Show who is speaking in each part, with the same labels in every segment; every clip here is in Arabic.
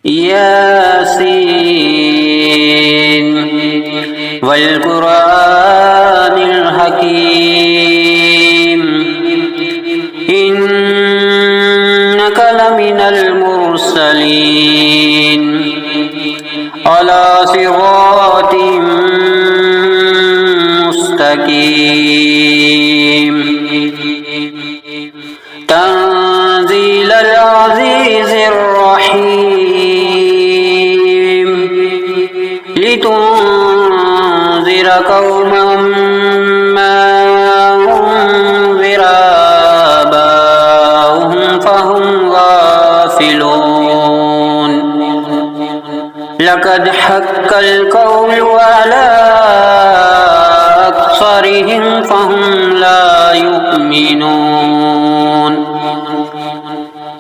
Speaker 1: ياسين والقرآن الحكيم إنك لمن المرسلين على صراط مستقيم تنزيل العزيز الرحيم لتنذر قوما ما أنذر آباؤهم فهم غافلون لقد حق القول على أكثرهم فهم لا يؤمنون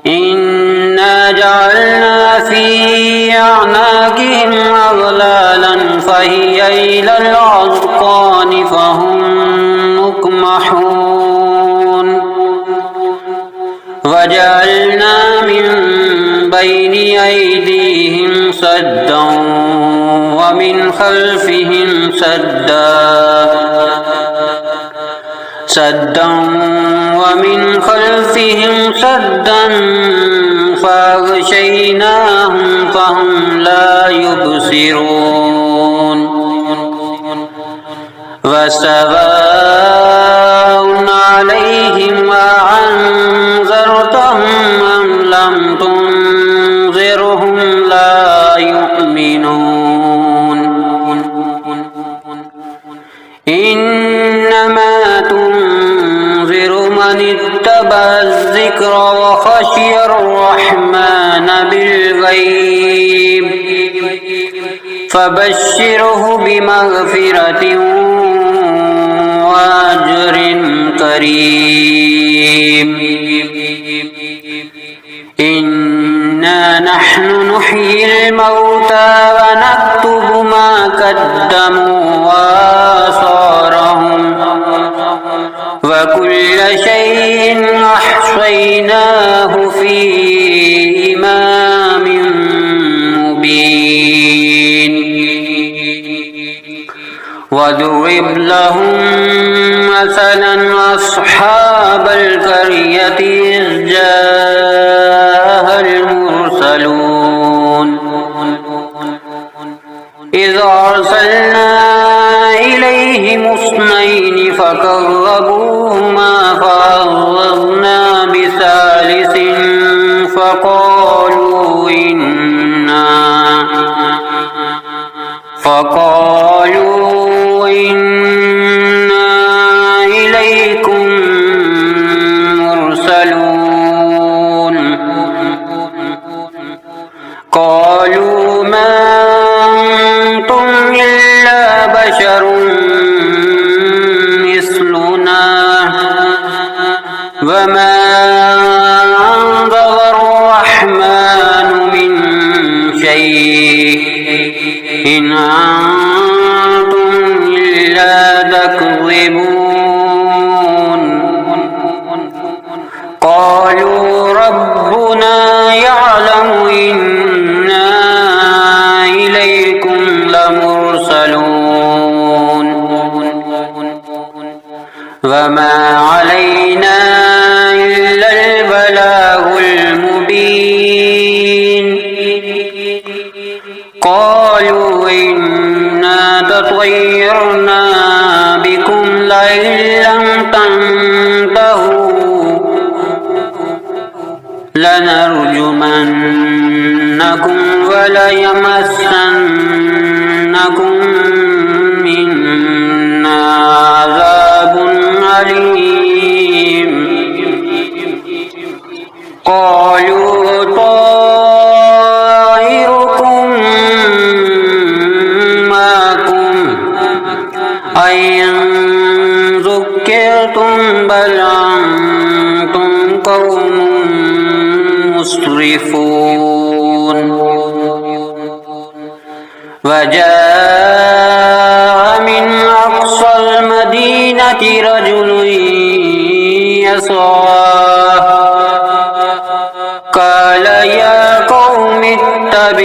Speaker 1: إنا جعلنا في أعناقهم أغلالا فهي إلى الأذقان فهم مقمحون وجعلنا من بين أيديهم سدا ومن خلفهم سدا ومن خلفهم سدا فأغشيناهم فهم لا يبصرون وسواء عليهم أأنذرتهم أم لم تنذرهم لا يؤمنون إنما تنذر من اتبع الذكر وخشي الرحمن بالغيب فبشره بمغفرة وأجر كريم إنا نحن نحيي الموتى ونكتب ما قدموا وآثارهم وكل شيء أحصيناه في إمام مبين واضرب لهم مثلا أصحاب القرية إذ جاءها المرسلون إذ أرسلنا إليهم اثنين فكذبوهما فعززنا بثالث فقالوا إنا إليكم مرسلون قالوا ما أنتم إلا بشر مثلنا وما أنزل الرحمن من شيء إن أنتم إلا تكذبون قالوا ربنا يعلم إنا إليكم لمرسلون وما علينا إلا البلاغ المبين قالوا إنا تطيرنا بكم لئن لم تنتهوا لنرجمنكم وليمسنكم منا عذاب أليم قالوا طائركم معكم أئن ذكرتم بل أنتم قوم مسرفون وجاء من أقصى المدينة رجل يسعى قال يا قوم اتبعون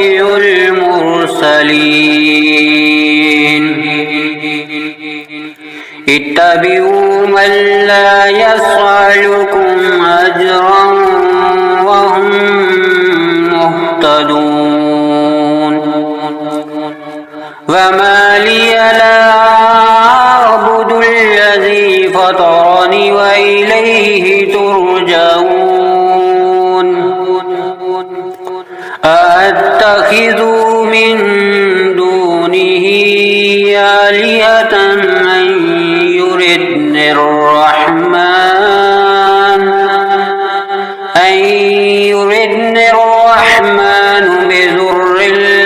Speaker 1: اتبعوا من لا يسألكم أجرا وهم مهتدون وما لي لا أعبد الذي فطرني وإليه ترجعون أأتخذ من دونه آلهة أن يردني الرحمن بضر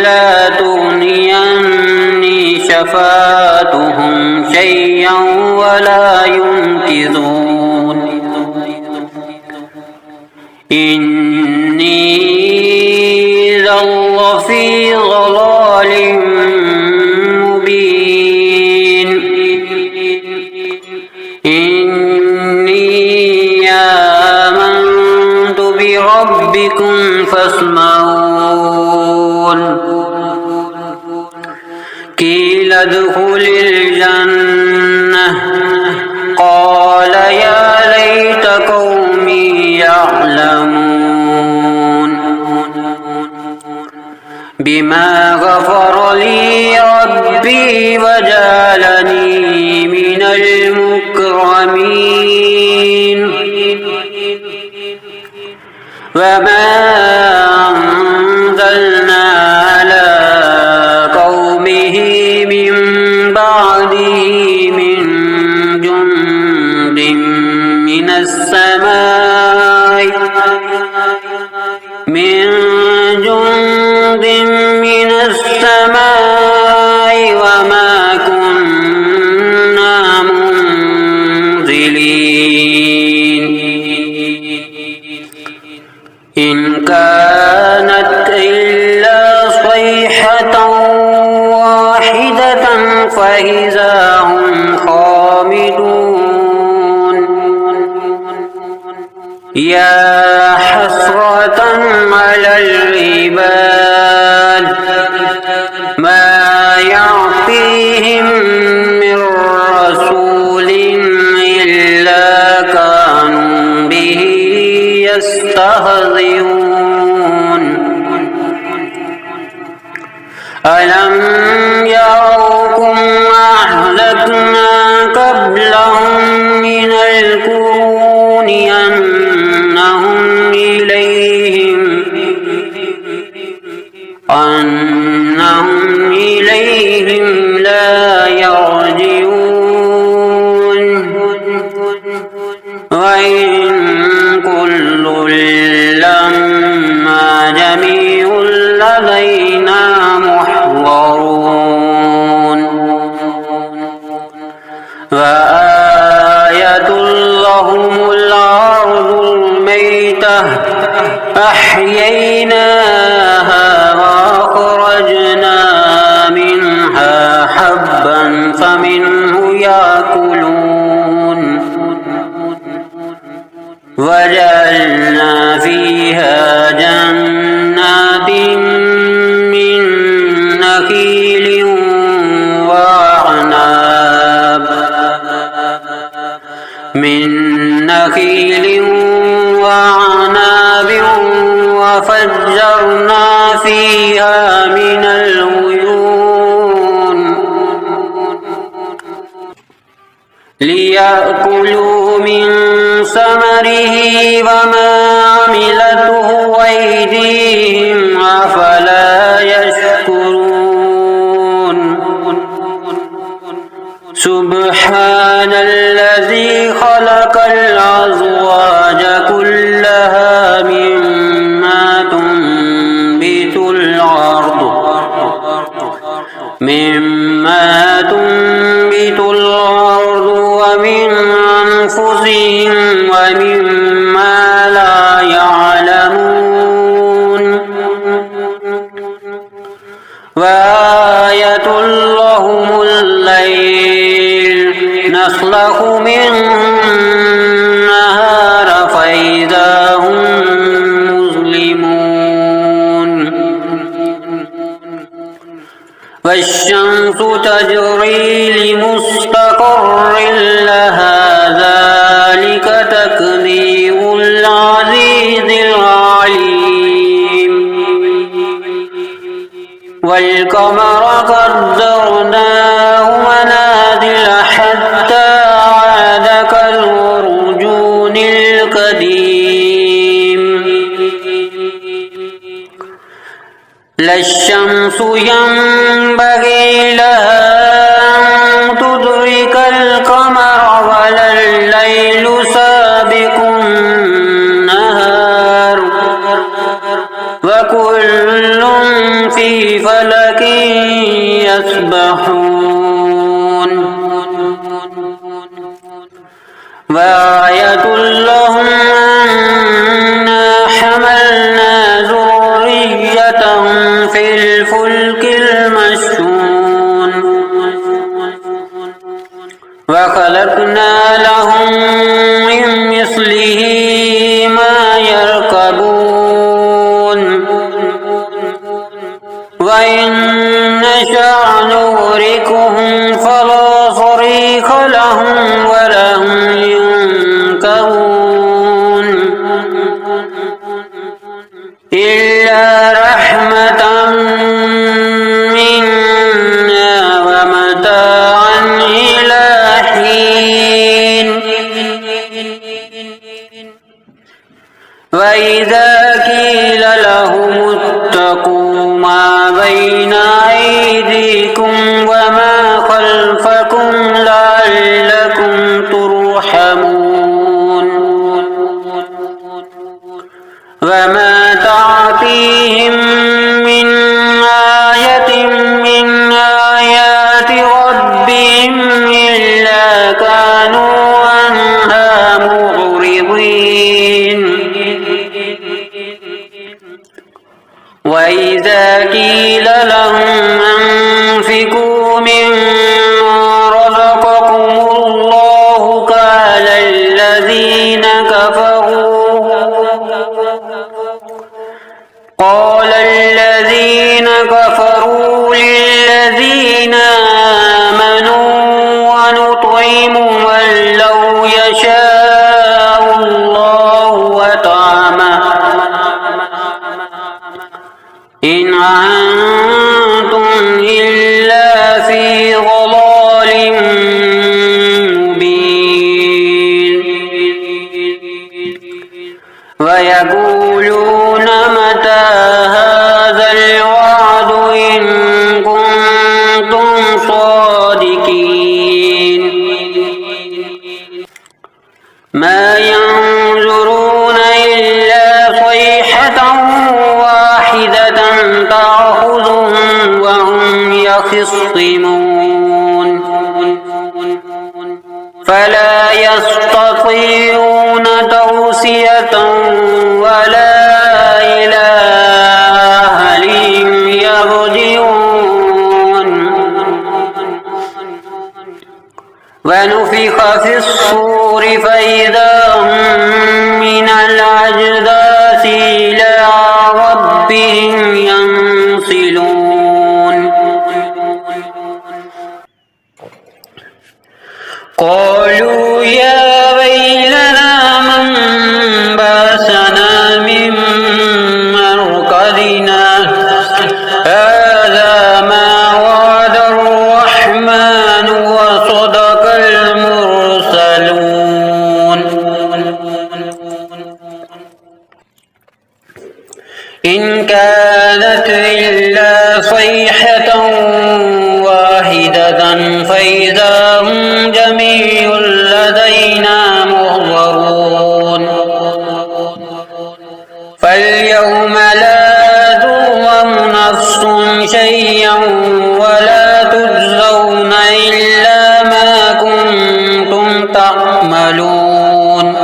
Speaker 1: لا تغني عني شفاعتهم شيئا ولا ينقذون إني إذا لفي ضلال مبين إني آمنت بربكم فاسمعون قيل ادخل الجنة قال يا ليت قومي يعلمون بما غفر لي ربي وجعلني من المكرمين وما أنزلنا على قومه من بعده من جند من السماء وما كنا منزلين إن كانت إلا صيحة واحدة فإذا هم خامدون يا حسرة على العباد ما يعطيهم من رسول إلا كانوا به يستهزئون ألم يروا أهلكنا قبلهم من القرون أنهم إليهم لا يرجعون وإن كل لما جميع لدينا محضرون وآية لهم الأرض الميتة أحييناها وأخرجنا منها حبا فمنه يأكلون وجعلنا فيها جنات من نخيل وعناب وفجرنا فيها من العيون ليأكلوا من ثمره وما عملته أيديهم أفلا يشكرون سبحان الذي خلق الأزواج كلها مما تنبت الأرض ومن أنفسهم ومما لا يعلمون وآية لهم الليل نسلخ منه النهار فإذا هم مظلمون والشمس تجري لمستقر لها ذلك تقدير العزيز العليم والقمر قدرناه منازل حتى عاد كالعرجون القديم لا الشمس ينبغي لها أن تدرك القمر ولا الليل سابق النهار وكل في فلك يسبحون وآية لهم أنا حملنا ذريتهم في الفلك المشحون وخلقنا لهم من مثله ما يركبون وإن نشأ نغرقهم فلا صريخ لهم ولا هم ينقذون إلا رحمة منا ومتاعا إلى حين وإذا قيل لهم اتقوا ما بين أيديكم وما خلفكم لعلكم ترحمون وما تعطيهم من آية من آيات ربهم إلا كانوا عنها معرضين وإذا قيل لهم أنفقوا مما رزقكم الله قال الذين كفروا للذين آمنوا ونطعم من لو يشاء الله وطعمه إن أنتم إلا في ضلال مبين ويقولون متى هذا الوعد إن كنتم صادقين ما ينظرون إلا صيحة واحدة تأخذهم وهم يخصمون فلا يستطيعون توصية ولا إلى أهلهم يرجعون ونفخ في الصور فإذا هم من الأجداث إلى ربهم ينسلون قالوا يا ويلنا من بعثنا من مرقدنا هذا ما وعد الرحمن وصدق المرسلون إن كانت إلا صيحة واحدة فإذا هم جميع لدينا محضرون فاليوم لا تظلم نفس شيئا ولا تجزون إلا ما كنتم تعملون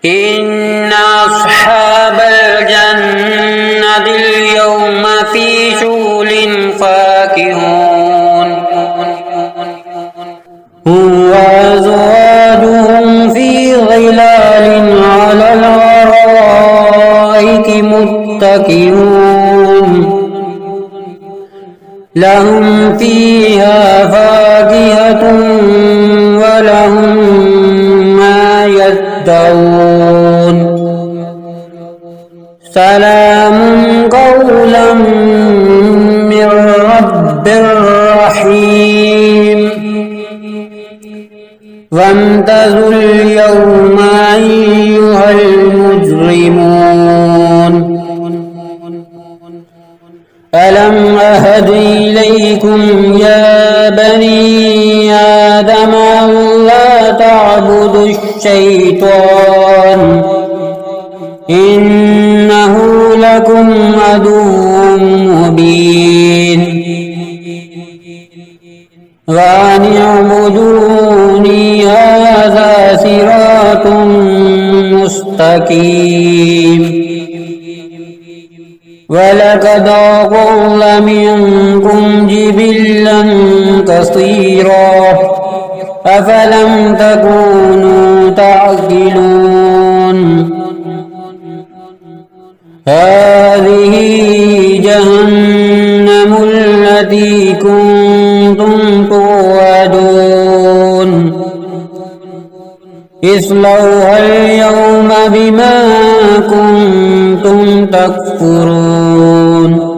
Speaker 1: إن أصحاب الجنة اليوم في شغل فاكهون هم وأزواجهم في ظلال على الأرائك متكئون لهم فيها فاكهة ولهم ما يدعون سلام قولا من رب رحيم وامتازوا اليوم أيها المجرمون ألم أهد إليكم يا بني آدم ألا تعبدوا الشيطان إنه لكم عدو مبين وأن اعبدوني هذا صراط مستقيم ولقد أضل منكم جبلا كثيرا أفلم تكونوا تعقلون هذه جهنم التي كنتم توعدون اصلوها اليوم بما كنتم تكفرون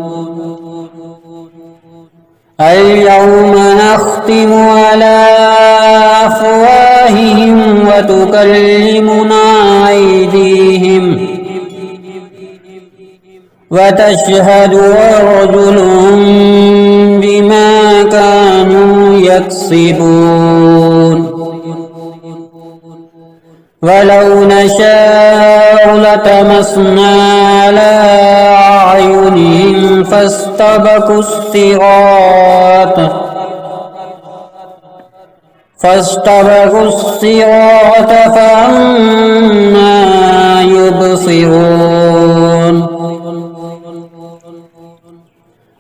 Speaker 1: اليوم نختم على أفواههم وتكلمنا أيديهم وتشهد أرجلهم بما كانوا يكسبون ولو نشاء لطمسنا على أعينهم فاستبقوا الصراط فأنى يبصرون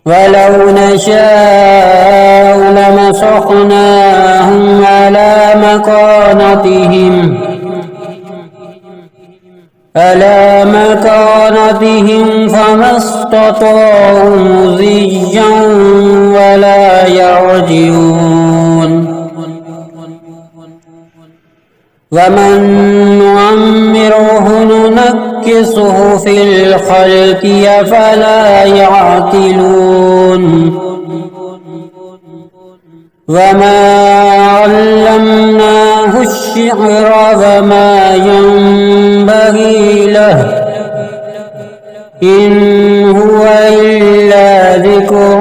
Speaker 1: ولو نشاء لمسخناهم على مكانتهم فما استطاعوا مضيا ولا يرجعون ومن نعمره ننكسه في الخلق أفلا يعقلون وما علمناه الشعر وما ينبغي له إن هو إلا ذكر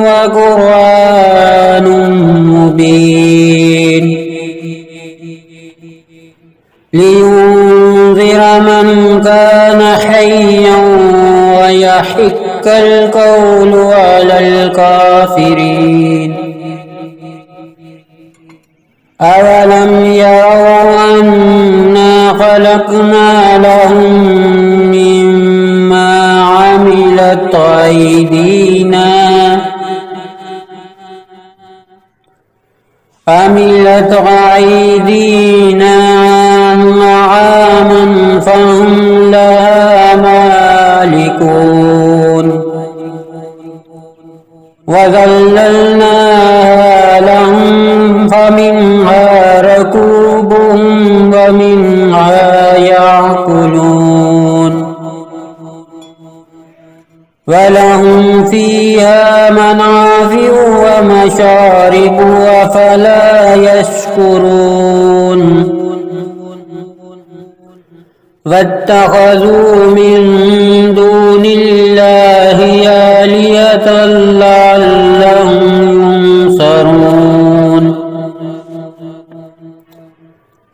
Speaker 1: وقرآن مبين لينذر من كان حيا ويحق القول على الكافرين أولم يروا أنا خلقنا لهم مما عملت أيدينا أنعاما فهم لها مالكون وذللناها لهم فمنها ركوبهم ومنها يأكلون ولهم فيها منافع ومشارب أفلا يشكرون واتخذوا من دون الله آلهة لعلهم ينصرون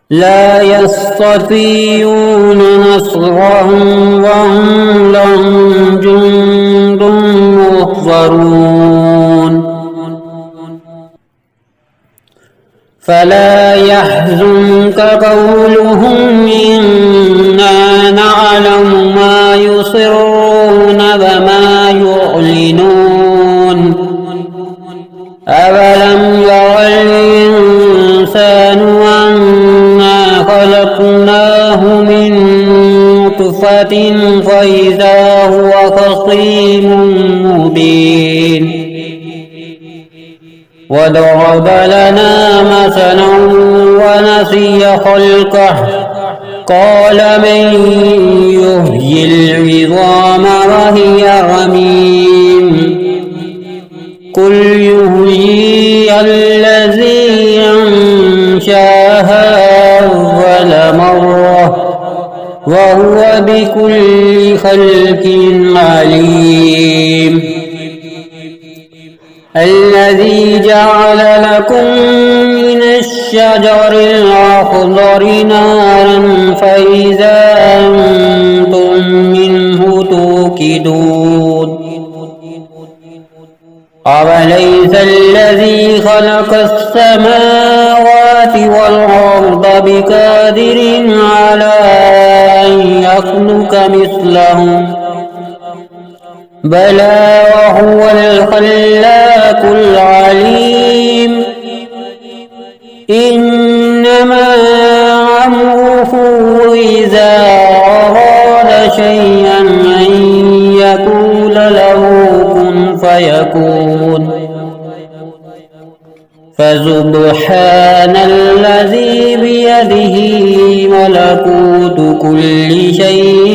Speaker 1: لا يستطيعون نصرهم وهم لهم جند محضرون فلا يحزنك قولهم إنا نعلم ما يسرون وما يعلنون أولم ير الإنسان أنا خلقناه من نطفة فإذا هو خصيم مبين وضرب لنا مثلا ونسي خلقه قال من يحيي العظام وهي رميم قل يحييها الذي أنشاها أول مرة وهو بكل خلق عليم الذي جعل لكم من الشجر الأخضر نارا فإذا أنتم منه توقدون أوليس الذي خلق السماوات والأرض بقادر على أن يخلق مثلهم بلى وهو الخلاق العليم إنما أمره إذا أراد شيئا أن يقول له كن فيكون فسبحان الذي بيده ملكوت كل شيء